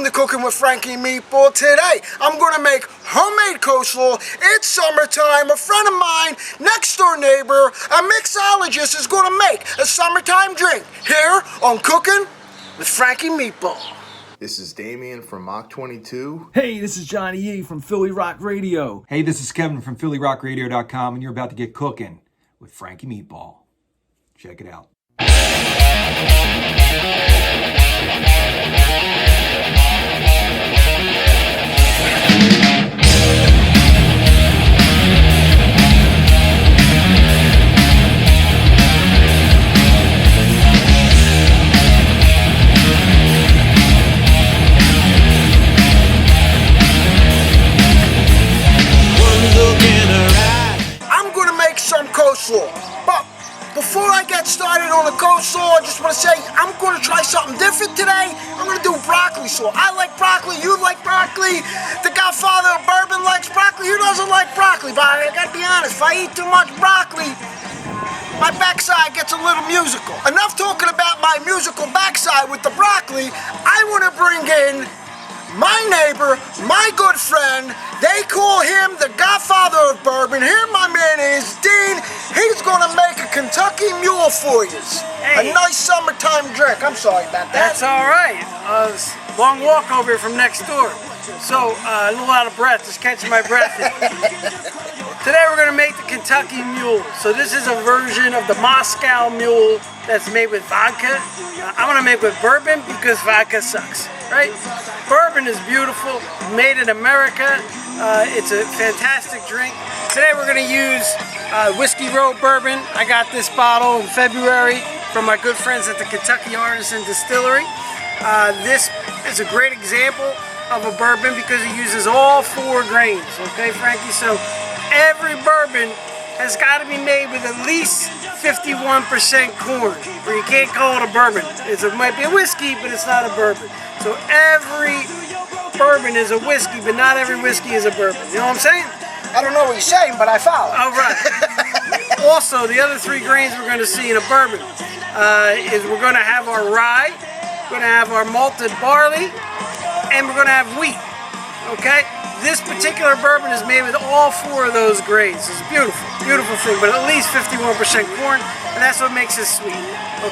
Welcome to Cooking with Frankie MeatBall. Today, I'm going to make homemade coleslaw. It's summertime. A friend of mine, next door neighbor, a mixologist, is going to make a summertime drink here on Cooking with Frankie MeatBall. This is Damien from Mach 22. Hey, this is Johnny E from Philly Rock Radio. Hey, this is Kevin from PhillyRockRadio.com, and you're about to get cooking with Frankie MeatBall. Check it out. I'm going to make some coleslaw, but before I get started on the coleslaw, I just want to say I'm going to try something different today. I'm going to do broccoli slaw. I like broccoli. You like broccoli. The Godfather of Bourbon likes broccoli. Who doesn't like broccoli? But I got to be honest, if I eat too much broccoli, my backside gets a little musical. Enough talking about my musical backside with the broccoli. I want to bring in my neighbor, my good friend. They call him the Godfather of Bourbon. Here my man is, Dean. He's going to make a Kentucky Mule for you. Hey. A nice summertime drink. I'm sorry about that. That's all right. Long walk over here from next door. So, a little out of breath, just catching my breath. Today we're going to make the Kentucky Mule. So this is a version of the Moscow Mule that's made with vodka. I'm going to make with bourbon because vodka sucks, right? Bourbon is beautiful, made in America. It's a fantastic drink. Today we're going to use Whiskey Road Bourbon. I got this bottle in February from my good friends at the Kentucky Artisan Distillery. This is a great example of a bourbon because it uses all four grains, okay, Frankie? So every bourbon has got to be made with at least 51% corn, or you can't call it a bourbon. It might be a whiskey, but it's not a bourbon. So every bourbon is a whiskey, but not every whiskey is a bourbon. You know what I'm saying? I don't know what you're saying, but I follow. All right. Also, the other three grains we're going to see in a bourbon is we're going to have our rye, we're going to have our malted barley, and we're going to have wheat. Okay? This particular bourbon is made with all four of those grains. It's a beautiful, beautiful thing, but at least 51% corn, and that's what makes it sweet.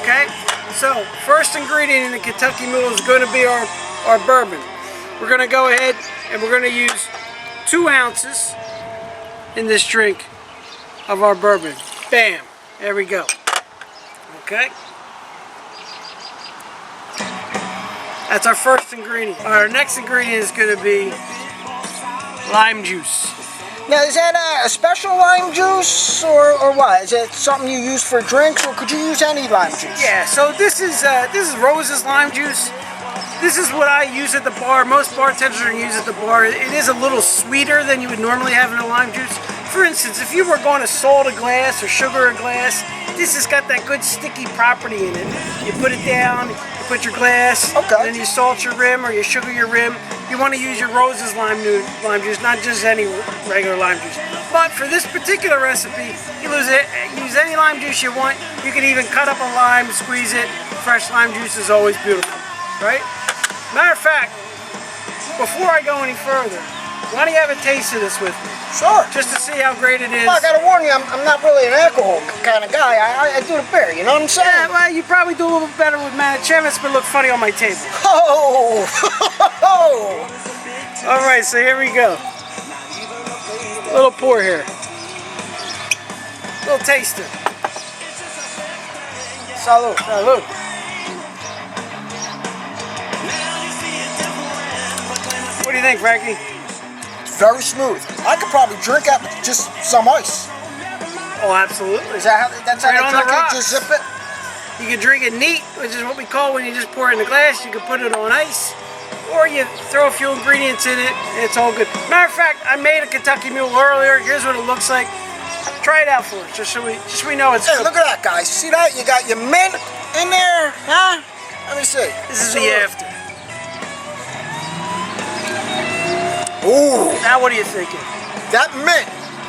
Okay? So, first ingredient in the Kentucky Mule is going to be our bourbon. We're going to go ahead and we're going to use 2 ounces in this drink of our bourbon. Bam! There we go. Okay? That's our first ingredient. Our next ingredient is going to be lime juice. Now, is that a special lime juice or what? Is it something you use for drinks, or could you use any lime juice? Yeah, so this is Rose's lime juice. This is what I use at the bar. Most bartenders are use at the bar. It is a little sweeter than you would normally have in a lime juice. For instance, if you were going to salt a glass or sugar a glass, this has got that good sticky property in it. You put it down, you put your glass, okay, and then you salt your rim or you sugar your rim. You want to use your Rose's lime juice, not just any regular lime juice. But for this particular recipe, you use any lime juice you want. You can even cut up a lime, squeeze it. Fresh lime juice is always beautiful, right? Matter of fact, before I go any further, why don't you have a taste of this with me? Sure. Just to see how great it is. Well, I gotta warn you, I'm not really an alcohol kind of guy. I do the beer, you know what I'm saying? Yeah, well, you probably do a little better with Manischewitz, but look funny on my table. Oh! All right, so here we go. A little pour here. A little taster. Salud. Salud. What do you think, Frankie? Very smooth. I could probably drink it with just some ice. Oh, absolutely. Is that how that's Right how on they the drink it? rocks. Just zip it? You can drink it neat, which is what we call when you just pour it in a glass. You can put it on ice, or you throw a few ingredients in it, and it's all good. Matter of fact, I made a Kentucky Mule earlier. Here's what it looks like. Try it out for us, just so we know it's Hey, good. look at that, guys. See that? You got your mint in there, huh? Let me see. This is the after. Ooh, Now what are you thinking? that mint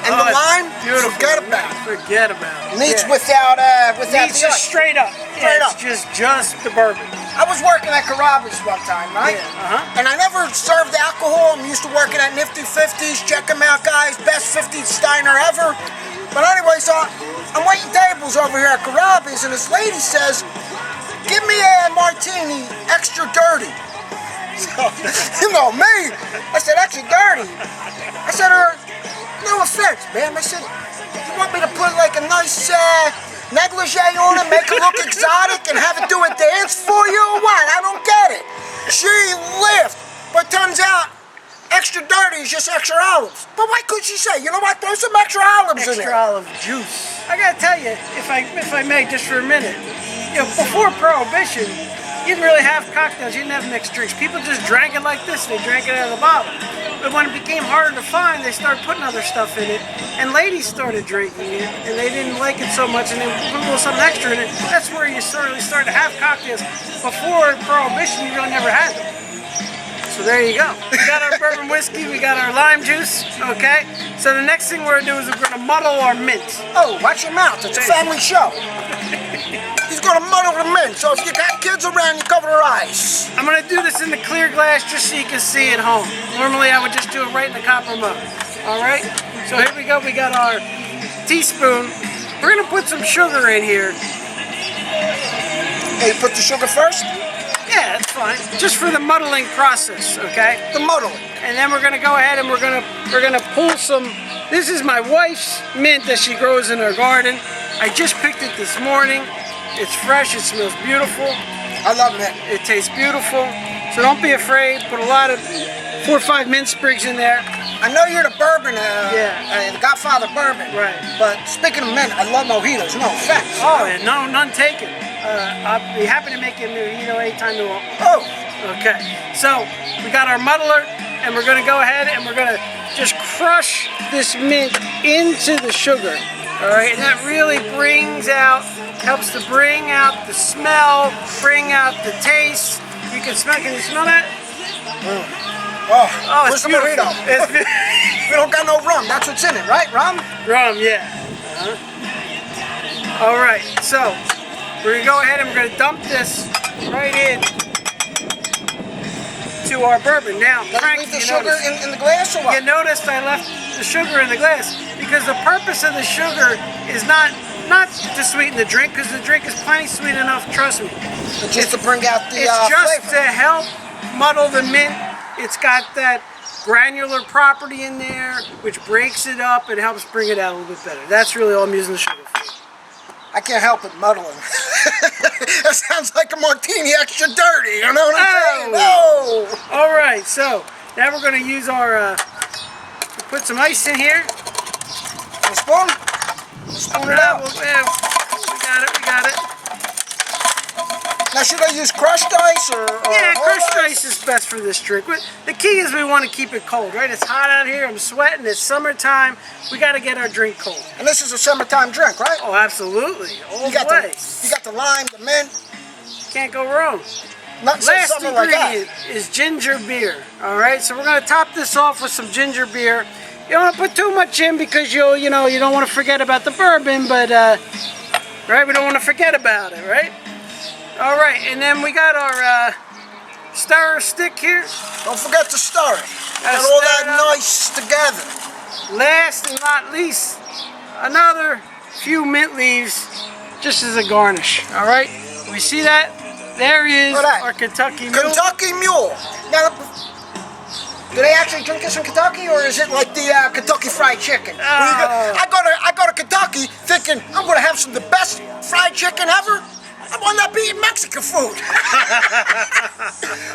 and the it's lime, beautiful. forget about it. Forget about it. Neats Yeah. without Neats the just ice. straight up. Straight Yeah, up. it's just the bourbon. I was working at Carrabba's one time, right? Yeah, And I never served alcohol. I'm used to working at Nifty 50s. Check them out, guys. Best 50 Steiner ever. But anyway, so I'm waiting tables over here at Carrabba's, and this lady says, "Give me a martini, extra dirty." So, you know me. I said, "Extra dirty?" I said, "No offense, ma'am." I said, "You want me to put like a nice negligee on it, make it look exotic, and have it do a dance for you or what? I don't get it." She laughed, but turns out extra dirty is just extra olives. But why couldn't she say, "You know what? Throw some extra olives in Extra there"? olive juice. I gotta tell you, if I may, just for a minute, you know, before Prohibition, you didn't really have cocktails. You didn't have mixed drinks. People just drank it like this. They drank it out of the bottle. But when it became harder to find, they started putting other stuff in it, and ladies started drinking it, and they didn't like it so much, and they put a little something extra in it. That's where you started to have cocktails. Before Prohibition, you really never had them. So there you go. We got our bourbon whiskey, we got our lime juice, okay? So the next thing we're gonna do is we're gonna muddle our mint. Oh, watch your mouth. It's a family show. He's gonna muddle the mint, so if you got kids around, you cover their eyes. I'm gonna do this in the clear glass just so you can see at home. Normally I would just do it right in the copper mug. All right? So here we go. We got our teaspoon. We're gonna put some sugar in here. Hey, you put the sugar first? Yeah, that's fine. Just for the muddling process, okay? The muddling. And then we're gonna go ahead and we're gonna pull some. This is my wife's mint that she grows in her garden. I just picked it this morning. It's fresh. It smells beautiful. I love mint. It tastes beautiful. So don't be afraid. Put a lot of 4 or 5 mint sprigs in there. I know you're the bourbon, Yeah. Godfather bourbon. Right. But speaking of mint, I love mojitos. No offense. Oh, and no, none taken. I'll be happy to make you a mojito anytime you want. Oh. Okay. So we got our muddler, and we're gonna go ahead and we're gonna just crush this mint into the sugar. All right, and that really helps to bring out the smell, bring out the taste. You can smell. Can you smell that? Oh, it's where's the beautiful. mojito? It's We don't got no rum. That's what's in it, right? Rum? rum, yeah. All right, so we're gonna go ahead and we're gonna dump this right in to our bourbon. Now, Let me Frank, leave the you sugar noticed- in the glass or what? You noticed I left the sugar in the glass because the purpose of the sugar is not to sweeten the drink, because the drink is plenty sweet enough, trust me. Just to bring out the It's just flavor. to help muddle the mint. It's got that granular property in there, which breaks it up and helps bring it out a little bit better. That's really all I'm using the sugar for. I can't help it muddling. That sounds like a martini extra dirty. You know what I'm saying? No. All right, so now we're going to use our, put some ice in here. A spoon? Spoon it out. We got it. Now, should I use crushed ice or Yeah, whole crushed ice is best for this drink. The key is we want to keep it cold, right? It's hot out here. I'm sweating. It's summertime. We got to get our drink cold. And this is a summertime drink, right? Oh, absolutely. All You got the way. you got the lime, the mint. Can't go wrong. Nothing says Last something like that. ingredient is ginger beer. All right, so we're going to top this off with some ginger beer. You don't want to put too much in because you don't want to forget about the bourbon, but right, we don't want to forget about it, right? All right, and then we got our stirrer stick here. Don't forget to stir it. Get Gotta all stir it that up. nice together. Last and not least, another few mint leaves just as a garnish. All right, we see that? There is Look at that. our Kentucky Mule. Kentucky Mule. Now, do they actually drink this in Kentucky, or is it like the Kentucky Fried Chicken? I go to Kentucky thinking I'm going to have the best fried chicken ever. I want not be eating Mexican food.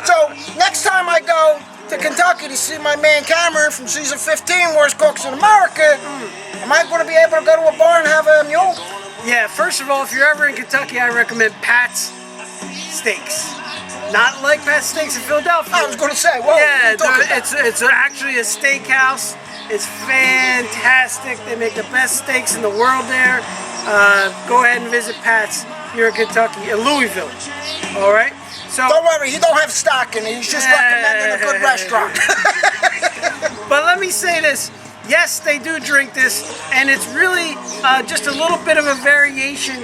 So next time I go to Kentucky to see my man Cameron from season 15, Worst Cooks in America, am I going to be able to go to a bar and have a mule? Yeah, first of all, if you're ever in Kentucky, I recommend Pat's Steaks. Not like Pat's Steaks in Philadelphia. I was going to say, whoa, Yeah, what are you talking about? it's actually a steakhouse. It's fantastic. They make the best steaks in the world there. Go ahead and visit Pat's here in Kentucky, in Louisville. All right? So, Don't worry, he don't have stock in it. He's just recommending a good restaurant. but let me say this. Yes, they do drink this, and it's really just a little bit of a variation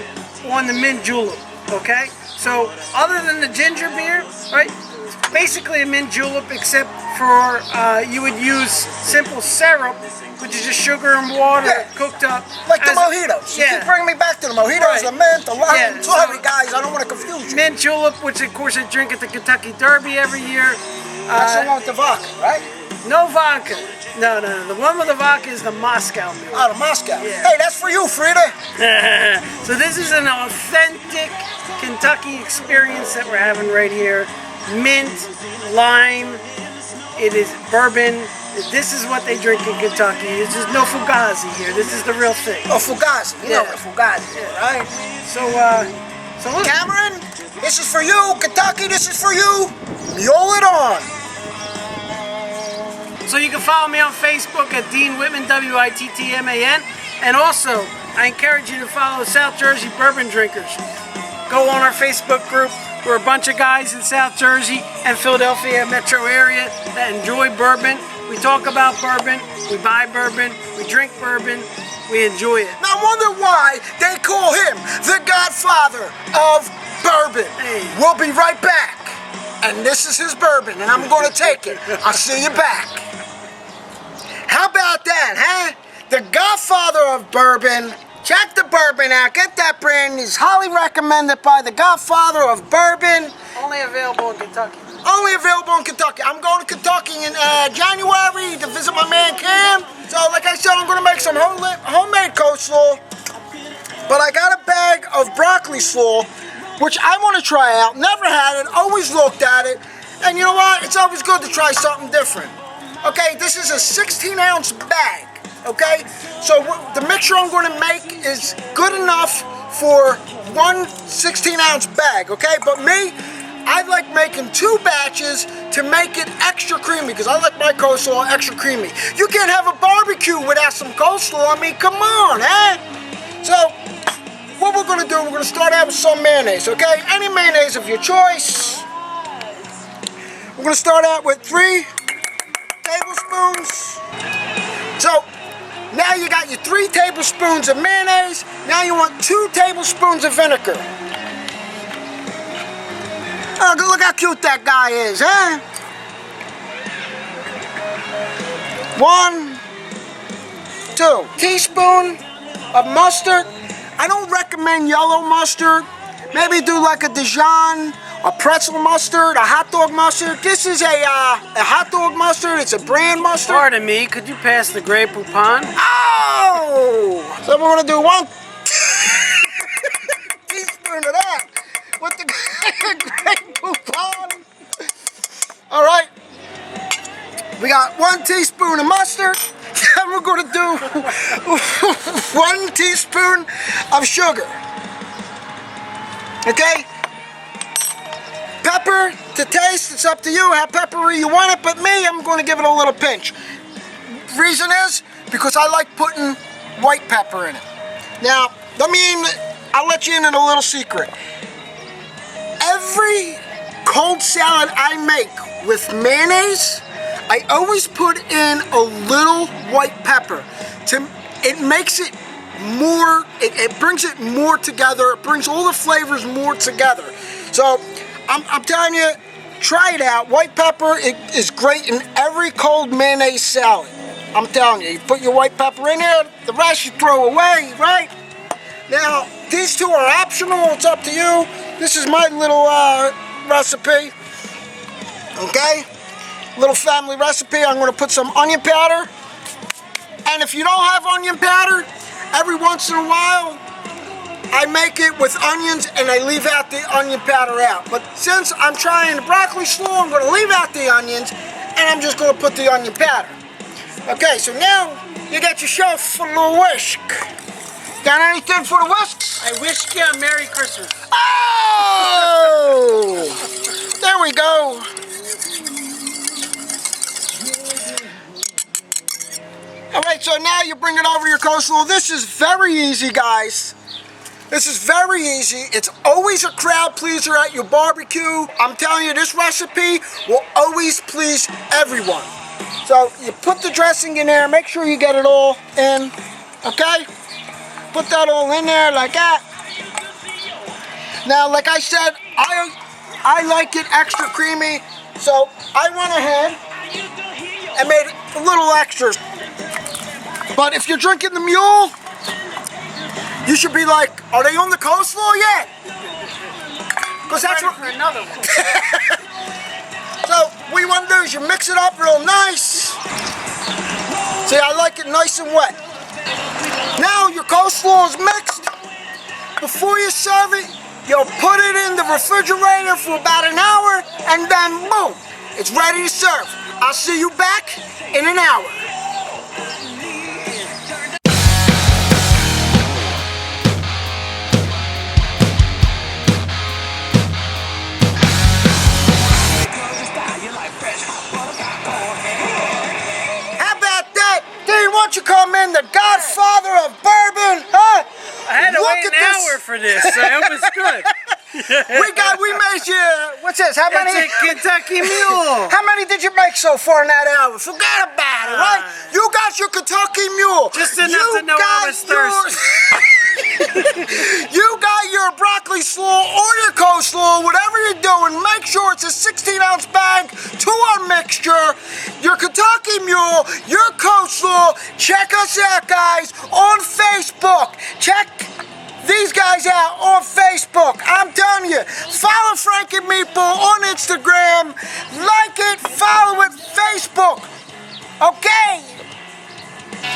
on the mint julep, okay? So other than the ginger beer, right? It's basically a mint julep, except for you would use simple syrup, which is just sugar and water cooked up. Like the mojitos. You keep bringing me back to the mojitos, Right. the mint, the lime. Yeah, Sorry, so- guys, I don't want to confuse you. Mint julep, which of course I drink at the Kentucky Derby every year. That's the one with the vodka, right? No vodka. No. The one with the vodka is the Moscow Mule. Out of Moscow. Yeah. Hey, that's for you, Frida. So this is an authentic Kentucky experience that we're having right here. Mint, lime, it is bourbon. This is what they drink in Kentucky. This is no Fugazi here. This is the real thing. Oh, Fugazi. You know Yeah. what Fugazi is, right? So look. Cameron, this is for you. Kentucky, this is for you. Mule it on. So you can follow me on Facebook at Dean Wittman, Wittman. And also, I encourage you to follow South Jersey Bourbon Drinkers. Go on our Facebook group. We're a bunch of guys in South Jersey and Philadelphia metro area that enjoy bourbon. We talk about bourbon, we buy bourbon, we drink bourbon, we enjoy it. Now, I wonder why they call him the Godfather of bourbon. Hey. We'll be right back. And this is his bourbon, and I'm going to take it. I'll see you back. How about that, huh? The Godfather of bourbon. Check the bourbon out. Get that brand. It's highly recommended by the Godfather of bourbon. Only available in Kentucky. Only available in Kentucky. I'm going to Kentucky in January to visit my man Cam. So, like I said, I'm going to make some homemade coleslaw. But I got a bag of broccoli slaw, which I want to try out. Never had it. Always looked at it. And you know what? It's always good to try something different. Okay, this is a 16-ounce bag. Okay, so the mixture I'm going to make is good enough for one 16-ounce bag. Okay, but me, I like making 2 batches to make it extra creamy because I like my coleslaw extra creamy. You can't have a barbecue without some coleslaw. I mean, come on, eh? So, what we're going to do, we're going to start out with some mayonnaise, okay? Any mayonnaise of your choice. We're going to start out with 3 tablespoons. So, now you got your 3 tablespoons of mayonnaise. Now you want 2 tablespoons of vinegar. Oh, look how cute that guy is, huh? 1, 2 teaspoon of mustard. I don't recommend yellow mustard. Maybe do like a Dijon, a pretzel mustard, a hot dog mustard. This is a hot dog mustard. It's a brand mustard. Pardon me, could you pass the Grey Poupon? Oh! So we're gonna do 1 teaspoon of that with the Grey Poupon. All right. We got 1 teaspoon of mustard. And we're gonna do 1 teaspoon of sugar. Okay? Pepper to taste, it's up to you how peppery you want it, but me, I'm going to give it a little pinch. Reason is because I like putting white pepper in it. Now, I'll let you in on a little secret. Every cold salad I make with mayonnaise, I always put in a little white pepper. It makes it more, it brings it more together. It brings all the flavors more together. So, I'm telling you, try it out. White pepper is great in every cold mayonnaise salad. I'm telling you, you put your white pepper in there, the rest you throw away, right? Now, these 2 are optional. It's up to you. This is my little recipe. Okay? Little family recipe. I'm going to put some onion powder. And if you don't have onion powder, every once in a while, I make it with onions and I leave out the onion powder out. But since I'm trying the broccoli slaw, I'm going to leave out the onions and I'm just going to put the onion powder. Okay, so now you got yourself a little whisk. Got anything for the whisks? I wish you a Merry Christmas. Oh! There we go. All right, so now you bring it over to your coleslaw. This is very easy, guys. This is very easy. It's always a crowd pleaser at your barbecue. I'm telling you, this recipe will always please everyone. So you put the dressing in there. Make sure you get it all in, okay? Put that all in there like that. Now, like I said, I like it extra creamy, so I went ahead and made a little extra. But if you're drinking the Mule, you should be like, are they on the coleslaw yet? Because that's what. For another one. So what you want to do is you mix it up real nice. See, I like it nice and wet. Now your coleslaw is mixed. Before you serve it, you'll put it in the refrigerator for about an hour, and then boom, it's ready to serve. I'll see you back in an hour. How about that? Dean, won't you come in, the Godfather of Bourbon, huh? I had to Look wait at an this. hour for this, so I hope it's good. We made you, what's this, how That's many? a Kentucky Mule. How many did you make so far in that hour? Forget about it, right? You got your Kentucky Mule. Just enough You to know I got was thirsty. You got your broccoli slaw or your coleslaw, whatever you're doing, make sure it's a 16-ounce bag to our mixture. Your Kentucky Mule, your coleslaw. Check us out, guys, on Facebook. Check these guys out on Facebook. I'm telling you, follow Frankie MeatBall on Instagram. Like it, follow it, Facebook. Okay?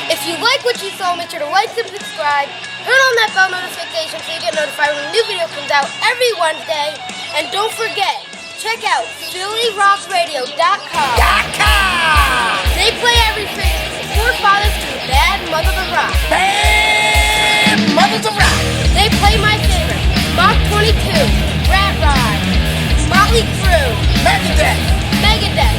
If you like what you saw, make sure to like and subscribe. Turn on that bell notification so you get notified when a new video comes out every Wednesday. And don't forget, check out PhillyRockRadio.com. They play everything from Poor Fathers to Bad Mothers of Rock. Bad Mothers of Rock. They play my favorite, Mach 22, Rat Rod, Motley Crue, Megadeth. Megadeth,